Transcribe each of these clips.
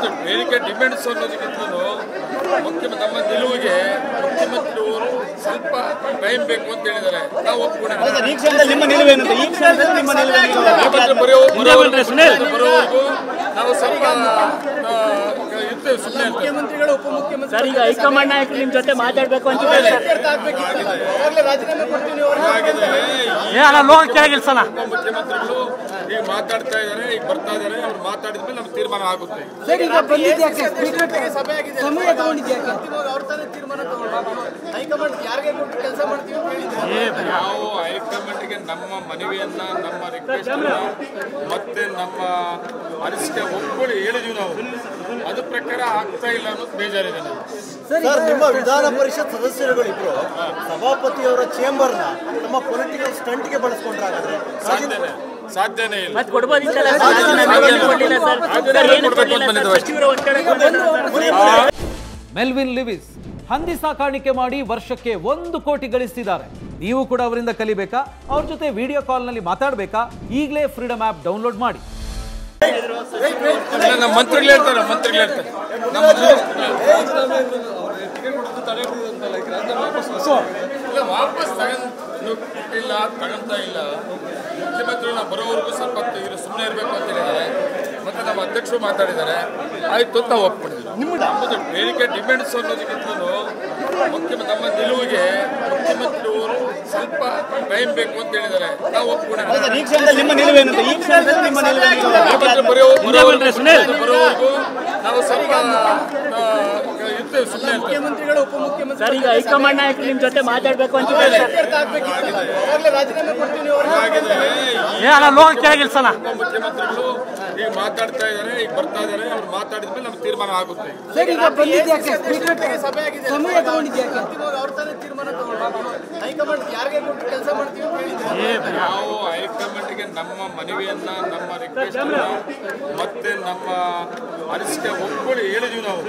ನಮ್ಮದು ಬೇಡಿಕೆ ಡಿಮ್ಯಾಂಡ್ಸ್ ಅನ್ನೋದಕ್ಕಿಂತಲೂ ನಮ್ಮ ನಿಲುವಿಗೆ ಮುಖ್ಯಮಂತ್ರಿಯವರು ಸ್ವಲ್ಪ ಟೈಮ್ ಬೇಕು ಅಂತ ಹೇಳಿದ್ದಾರೆ. ನಾವು ಬರೋವರೆಗೂ ನಾವು ಸ್ವಲ್ಪ ಇರ್ತೇವೆ, ಸುಮ್ಮನೆ ಮುಖ್ಯಮಂತ್ರಿಗಳು ಉಪಮುಖ್ಯಮಂತ್ರಿ ಹೈಕಮಾಂಡ್ ನಾಯಕರು ನಿಮ್ ಜೊತೆ ಮಾತಾಡ್ಬೇಕು ಅಂತ ಮುಖ್ಯಮಂತ್ರಿಗಳು ಈಗ ಮಾತಾಡ್ತಾ ಇದ್ದಾರೆ, ಈಗ ಬರ್ತಾ ಇದ್ದಾರೆ. ಅವ್ರು ಮಾತಾಡಿದ್ಮೇಲೆ ನಮ್ಗೆ ತೀರ್ಮಾನ ಆಗುತ್ತೆ. ನಾವು ಹೈಕಮಾಂಡ್ಗೆ ನಮ್ಮ ಮನವಿಯನ್ನ, ನಮ್ಮ ರಿಕ್ವೆಸ್ಟ್ ಮತ್ತೆ ನಮ್ಮ ಅನಿಸಿಕೆ ಒಪ್ಕೊಳ್ಳಿ ಹೇಳಿದೀವಿ ನಾವು. ಅದು ಪ್ರಕಾರ ಆಗ್ತಾ ಇಲ್ಲ ಅನ್ನೋದು ಬೇಜಾರಿದೆ. ನಿಮ್ಮ ವಿಧಾನ ಪರಿಷತ್ ಸದಸ್ಯರುಗಳಿಬ್ರು ಸಭಾಪತಿಯವರ ಚೇಂಬರ್ನ ನಮ್ಮ ಪೊಲಿಟಿಕಲ್ ಸ್ಟಂಟ್ಗೆ ಬಳಸ್ಕೊಂಡ್ರಾಗಾದ್ರೆ ಸಾಧ್ಯನೇ ಇಲ್ಲ. ಮೆಲ್ವಿನ್ ಲಿವಿಸ್ ಹಂದಿ ಸಾಕಾಣಿಕೆ ಮಾಡಿ ವರ್ಷಕ್ಕೆ 1 ಕೋಟಿ ಗಳಿಸ್ತಿದ್ದಾರೆ. ನೀವು ಕೂಡ ಅವರಿಂದ ಕಲಿಬೇಕಾ? ಅವ್ರ ಜೊತೆ ವಿಡಿಯೋ ಕಾಲ್ನಲ್ಲಿ ಮಾತಾಡಬೇಕಾ? ಈಗಲೇ ಫ್ರೀಡಮ್ ಆ್ಯಪ್ ಡೌನ್ಲೋಡ್ ಮಾಡಿ. ನಮ್ಮ ಮಂತ್ರಿಗಳು ಹೇಳ್ತಾರೆ ವಾಪಸ್ ತಗೊಂಡಿಲ್ಲ, ತಗೊಂತಾ ಇಲ್ಲ. ಮುಖ್ಯಮಂತ್ರಿಗಳು ಬರೋವರೆಗೂ ಸ್ವಲ್ಪ ಸುಮ್ಮನೆ ಇರಬೇಕು ಅಂತ ಹೇಳಿದ್ದಾರೆ. ಮತ್ತೆ ನಮ್ಮ ಅಧ್ಯಕ್ಷರು ಮಾತಾಡಿದ್ದಾರೆ. ಆಯ್ತು ಅಂತ ಒಪ್ಪಿಕೊಂಡಿದ್ರು. ನಮ್ಮದು ಬೇಡಿಕೆ ಡಿಮ್ಯಾಂಡ್ಸ್ ಅನ್ನೋದಕ್ಕಿಂತಲೂ ನಮ್ಮ ನಿಲುವಿಗೆ ಮುಖ್ಯಮಂತ್ರಿಯವರು ಸ್ವಲ್ಪ ಟೈಮ್ ಬೇಕು ಅಂತ ಹೇಳಿದ್ದಾರೆ. ನಾವು ಬರೋವರೆಗೂ ನಾವು ಸ್ವಲ್ಪ ಇರ್ತೇವೆ, ಸುಮ್ಮನೆ ಮುಖ್ಯಮಂತ್ರಿಗಳು ಉಪಮುಖ್ಯಮಂತ್ರಿ ಹೈಕಮಾಂಡ್ ನಾಯಕರು ನಿಮ್ ಜೊತೆ ಮಾತಾಡ್ಬೇಕು ಅಂತ ಮುಖ್ಯಮಂತ್ರಿಗಳು ಈಗ ಮಾತಾಡ್ತಾ ಇದ್ದಾರೆ, ಈಗ ಬರ್ತಾ ಇದ್ದಾರೆ. ಅವ್ರು ಮಾತಾಡಿದ್ಮೇಲೆ ನಮ್ಗೆ ತೀರ್ಮಾನ ಆಗುತ್ತೆ. ನಾವು ಹೈಕಮಾಂಡ್ಗೆ ನಮ್ಮ ಮನವಿಯನ್ನ, ನಮ್ಮ ರಿಕ್ವೆಸ್ಟ್ ಮತ್ತೆ ನಮ್ಮ ಅನಿಸಿಕೆ ಒಪ್ಕೊಳ್ಳಿ ಹೇಳಿದೀವಿ ನಾವು.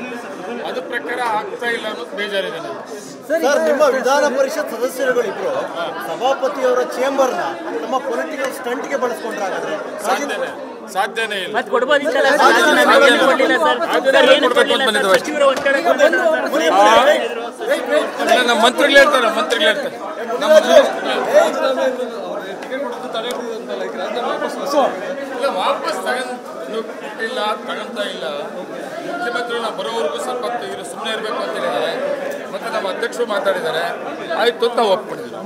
ಅದು ಪ್ರಕಾರ ಆಗ್ತಾ ಇಲ್ಲ ಅನ್ನೋದು ಬೇಜಾರಿದೆ. ನಿಮ್ಮ ವಿಧಾನ ಪರಿಷತ್ ಸದಸ್ಯರುಗಳಿಬ್ರು ಸಭಾಪತಿಯವರ ಚೇಂಬರ್ನ ನಮ್ಮ ಪೊಲಿಟಿಕಲ್ ಸ್ಟಂಟ್ಗೆ ಬಳಸ್ಕೊಂಡ್ರಾಗಾದ್ರೆ ಸಾಧ್ಯನೇ ಇಲ್ಲ. ನಮ್ಮ ಮಂತ್ರಿಗಳು ಹೇಳ್ತಾರೆ ವಾಪಸ್ ತಗೊಂಡಿಲ್ಲ, ತಗೊಂತಾ ಇಲ್ಲ. ಮುಖ್ಯಮಂತ್ರಿಗಳು ಬರೋವರೆಗೂ ಸ್ವಲ್ಪ ಸುಮ್ಮನೆ ಇರಬೇಕು ಅಂತ ಹೇಳಿದ್ದಾರೆ. ಮತ್ತೆ ನಮ್ಮ ಅಧ್ಯಕ್ಷರು ಮಾತಾಡಿದ್ದಾರೆ. ಆಯ್ತು ಅಂತ ಒಪ್ಪಿಕೊಂಡಿದ್ರು.